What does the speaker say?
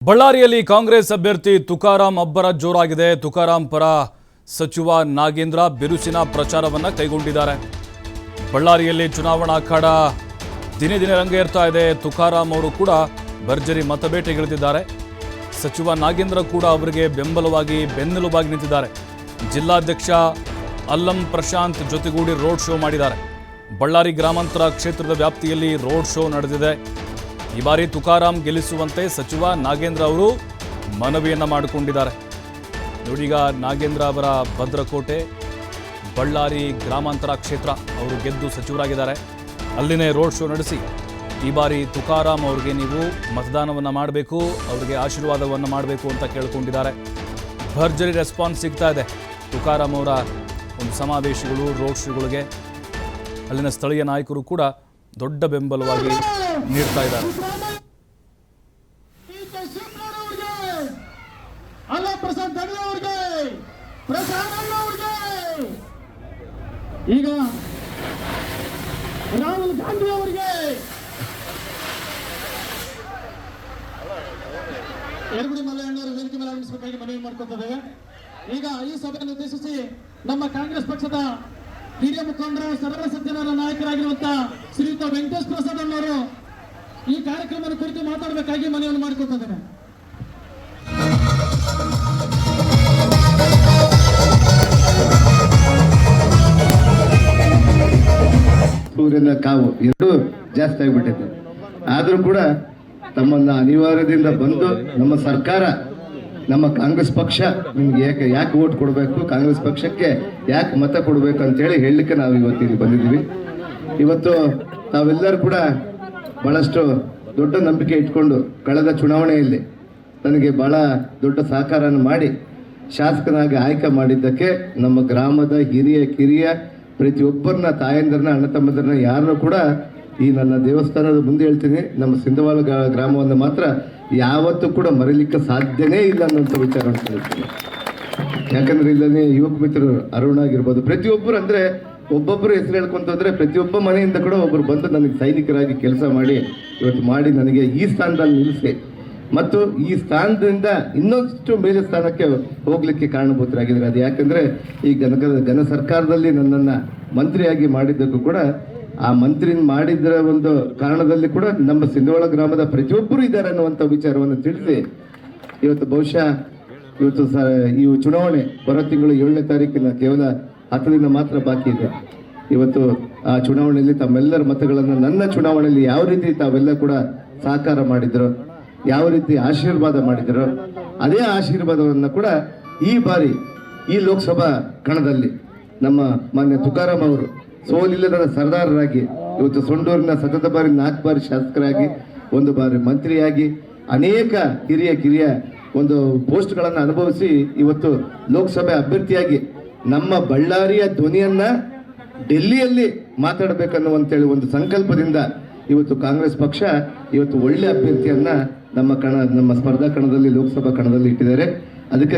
ಬಳ್ಳಾರಿಯಲ್ಲಿ ಕಾಂಗ್ರೆಸ್ ಅಭ್ಯರ್ಥಿ ತುಕಾರಾಂ ಅಬ್ಬರ ಜೋರಾಗಿದೆ. ತುಕಾರಾಂ ಪರ ಸಚಿವ ನಾಗೇಂದ್ರ ಬಿರುಸಿನ ಪ್ರಚಾರವನ್ನು ಕೈಗೊಂಡಿದ್ದಾರೆ. ಬಳ್ಳಾರಿಯಲ್ಲಿ ಚುನಾವಣಾ ಅಖಾಡ ದಿನೇ ದಿನೇ ರಂಗೇರ್ತಾ ಇದೆ. ತುಕಾರಾಂ ಅವರು ಕೂಡ ಭರ್ಜರಿ ಮತಬೇಟೆಗಿಳಿದಿದ್ದಾರೆ. ಸಚಿವ ನಾಗೇಂದ್ರ ಕೂಡ ಅವರಿಗೆ ಬೆನ್ನೆಲುಬಾಗಿ ನಿಂತಿದ್ದಾರೆ. ಜಿಲ್ಲಾಧ್ಯಕ್ಷ ಅಲ್ಲಂ ಪ್ರಶಾಂತ್ ಜೊತೆಗೂಡಿ ರೋಡ್ ಶೋ ಮಾಡಿದ್ದಾರೆ. ಬಳ್ಳಾರಿ ಗ್ರಾಮಾಂತರ ಕ್ಷೇತ್ರದ ವ್ಯಾಪ್ತಿಯಲ್ಲಿ ರೋಡ್ ಶೋ ನಡೆದಿದೆ. ಈ ಬಾರಿ ತುಕಾರಾಂ ಗೆಲ್ಲಿಸುವಂತೆ ಸಚಿವ ನಾಗೇಂದ್ರ ಅವರು ಮನವಿಯನ್ನು ಮಾಡಿಕೊಂಡಿದ್ದಾರೆ. ನೋಡೀಗ ನಾಗೇಂದ್ರ ಅವರ ಭದ್ರಕೋಟೆ ಬಳ್ಳಾರಿ ಗ್ರಾಮಾಂತರ ಕ್ಷೇತ್ರ ಅವರು ಗೆದ್ದು ಸಚಿವರಾಗಿದ್ದಾರೆ. ಅಲ್ಲಿನೇ ರೋಡ್ ಶೋ ನಡೆಸಿ ಈ ಬಾರಿ ತುಕಾರಾಂ ಅವರಿಗೆ ನೀವು ಮತದಾನವನ್ನು ಮಾಡಬೇಕು, ಅವರಿಗೆ ಆಶೀರ್ವಾದವನ್ನು ಮಾಡಬೇಕು ಅಂತ ಕೇಳಿಕೊಂಡಿದ್ದಾರೆ. ಭರ್ಜರಿ ರೆಸ್ಪಾನ್ಸ್ ಸಿಗ್ತಾ ಇದೆ ತುಕಾರಾಂ ಅವರ ಒಂದು ಸಮಾವೇಶಗಳು, ರೋಡ್ ಶೋಗಳಿಗೆ. ಅಲ್ಲಿನ ಸ್ಥಳೀಯ ನಾಯಕರು ಕೂಡ ದೊಡ್ಡ ಬೆಂಬಲವಾಗಿ ನೀಡ್ತಾ ಇದ್ದಾರೆ. ಈಗ ರಾಹುಲ್ ಗಾಂಧಿ ಅವರಿಗೆ ಯರಗುಡಿ ಮಲ್ಲಯ್ಯನವರು ವೇದಿಕೆ ಮೇಲೆ ಆಗಮಿಸಬೇಕಾಗಿ ಮನವಿ ಮಾಡ್ಕೊಳ್ತೇವೆ. ಈಗ ಈ ಸಭೆಯನ್ನು ಉದ್ದೇಶಿಸಿ ನಮ್ಮ ಕಾಂಗ್ರೆಸ್ ಪಕ್ಷದ ಹಿರಿಯ ಮುಖಂಡರು, ಸರಳ ಸಜ್ಜನರ ನಾಯಕರಾಗಿರುವಂತಹ ಶ್ರೀಯುತ ವೆಂಕಟೇಶ್ ಪ್ರಸಾದ್ ಅವರು ಈ ಕಾರ್ಯಕ್ರಮದ ಕುರಿತು ಮಾತಾಡಬೇಕಾಗಿ ಮನವಿಯನ್ನು ಮಾಡಿಕೊಳ್ತಿದ್ದೇನೆ. ಸೂರ್ಯನ ಕಾವು ಎರಡೂ ಜಾಸ್ತಿ ಆಗಿಬಿಟ್ಟಿದೆ. ಆದರೂ ಕೂಡ ತಮ್ಮನ್ನ ಅನಿವಾರ್ಯದಿಂದ ಬಂದು ನಮ್ಮ ಸರ್ಕಾರ, ನಮ್ಮ ಕಾಂಗ್ರೆಸ್ ಪಕ್ಷ ನಿಮ್ಗೆ ಯಾಕೆ ಓಟ್ ಕೊಡಬೇಕು, ಕಾಂಗ್ರೆಸ್ ಪಕ್ಷಕ್ಕೆ ಯಾಕೆ ಮತ ಕೊಡಬೇಕು ಅಂತೇಳಿ ಹೇಳಲಿಕ್ಕೆ ನಾವು ಇವತ್ತಿಗೆ ಬಂದಿದ್ದೀವಿ. ಇವತ್ತು ತಾವೆಲ್ಲರೂ ಕೂಡ ಬಹಳಷ್ಟು ದೊಡ್ಡ ನಂಬಿಕೆ ಇಟ್ಕೊಂಡು ಕಳೆದ ಚುನಾವಣೆಯಲ್ಲಿ ನನಗೆ ಬಹಳ ದೊಡ್ಡ ಸಹಕಾರವನ್ನು ಮಾಡಿ ಶಾಸಕನಾಗಿ ಆಯ್ಕೆ ಮಾಡಿದ್ದಕ್ಕೆ ನಮ್ಮ ಗ್ರಾಮದ ಹಿರಿಯ ಕಿರಿಯ ಪ್ರತಿಯೊಬ್ಬರನ್ನ, ತಾಯಂದ್ರನ್ನ, ಅಣ್ಣ ತಮ್ಮಂದ್ರನ್ನ ಯಾರನ್ನೂ ಕೂಡ ಈ ನನ್ನ ದೇವಸ್ಥಾನದ ಮುಂದೆ ಹೇಳ್ತೀನಿ, ನಮ್ಮ ಸಿಂಧವಾಳ ಗ್ರಾಮವನ್ನು ಮಾತ್ರ ಯಾವತ್ತೂ ಕೂಡ ಮರೀಲಿಕ್ಕೆ ಸಾಧ್ಯನೇ ಇಲ್ಲ ಅನ್ನೋಂಥ ವಿಚಾರ ಹೇಳ್ತೀನಿ. ಯಾಕಂದ್ರೆ ಇಲ್ಲೇ ಯುವಕ ಮಿತ್ರರು ಅರುಣ್ ಆಗಿರ್ಬೋದು, ಪ್ರತಿಯೊಬ್ಬರು ಅಂದರೆ ಒಬ್ಬೊಬ್ಬರು ಹೆಸರು ಹೇಳ್ಕೊಂತಂದ್ರೆ ಪ್ರತಿಯೊಬ್ಬ ಮನೆಯಿಂದ ಕೂಡ ಒಬ್ಬರು ಬಂದು ನನಗೆ ಸೈನಿಕರಾಗಿ ಕೆಲಸ ಮಾಡಿ ಇವತ್ತು ಮಾಡಿ ನನಗೆ ಈ ಸ್ಥಾನದಲ್ಲಿ ನಿಲ್ಲಿಸಿ ಮತ್ತು ಈ ಸ್ಥಾನದಿಂದ ಇನ್ನೊಂದಿಷ್ಟು ಮೇಲೆ ಸ್ಥಾನಕ್ಕೆ ಹೋಗ್ಲಿಕ್ಕೆ ಕಾರಣಭೂತರಾಗಿದ್ದಾರೆ. ಅದು ಯಾಕಂದರೆ ಈ ಘನ ಸರ್ಕಾರದಲ್ಲಿ ನನ್ನನ್ನು ಮಂತ್ರಿಯಾಗಿ ಮಾಡಿದ್ದಕ್ಕೂ ಕೂಡ ಆ ಮಂತ್ರಿ ಮಾಡಿದ್ರ ಒಂದು ಕಾರಣದಲ್ಲಿ ಕೂಡ ನಮ್ಮ ಸಿಂಧವಾಳ ಗ್ರಾಮದ ಪ್ರತಿಯೊಬ್ಬರು ಇದ್ದಾರೆ ಅನ್ನುವಂಥ ವಿಚಾರವನ್ನು ತಿಳಿಸಿ ಇವತ್ತು ಬಹುಶಃ ಇವತ್ತು ಈ ಚುನಾವಣೆ ಬರೋ ತಿಂಗಳು 7ನೇ ತಾರೀಕಿನ ಕೇವಲ 10 ದಿನ ಮಾತ್ರ ಬಾಕಿ ಇದೆ. ಇವತ್ತು ಆ ಚುನಾವಣೆಯಲ್ಲಿ ತಮ್ಮೆಲ್ಲರ ಮತಗಳನ್ನು ನನ್ನ ಚುನಾವಣೆಯಲ್ಲಿ ಯಾವ ರೀತಿ ತಾವೆಲ್ಲ ಕೂಡ ಸಹಕಾರ ಮಾಡಿದ್ರು, ಯಾವ ರೀತಿ ಆಶೀರ್ವಾದ ಮಾಡಿದ್ರು, ಅದೇ ಆಶೀರ್ವಾದವನ್ನು ಕೂಡ ಈ ಬಾರಿ ಈ ಲೋಕಸಭಾ ಕಣದಲ್ಲಿ ನಮ್ಮ ಮಾನ್ಯ ತುಕಾರಾಂ ಅವರು ಸೋಲಿಲ್ಲದ ಸರ್ದಾರರಾಗಿ ಇವತ್ತು ಸೊಂಡೂರಿನ ಸತತ ಬಾರಿ 4 ಬಾರಿ ಶಾಸಕರಾಗಿ, 1 ಬಾರಿ ಮಂತ್ರಿಯಾಗಿ, ಅನೇಕ ಕಿರಿಯ ಒಂದು ಪೋಸ್ಟ್ಗಳನ್ನು ಅನುಭವಿಸಿ ಇವತ್ತು ಲೋಕಸಭೆ ಅಭ್ಯರ್ಥಿಯಾಗಿ ನಮ್ಮ ಬಳ್ಳಾರಿಯ ಧ್ವನಿಯನ್ನ ಡೆಲ್ಲಿಯಲ್ಲಿ ಮಾತಾಡಬೇಕನ್ನುವಂತೇಳಿ ಒಂದು ಸಂಕಲ್ಪದಿಂದ ಇವತ್ತು ಕಾಂಗ್ರೆಸ್ ಪಕ್ಷ ಇವತ್ತು ಒಳ್ಳೆ ಅಭ್ಯರ್ಥಿಯನ್ನ ನಮ್ಮ ಸ್ಪರ್ಧಾ ಕಣದಲ್ಲಿ, ಲೋಕಸಭಾ ಕಣದಲ್ಲಿ ಇಟ್ಟಿದ್ದಾರೆ. ಅದಕ್ಕೆ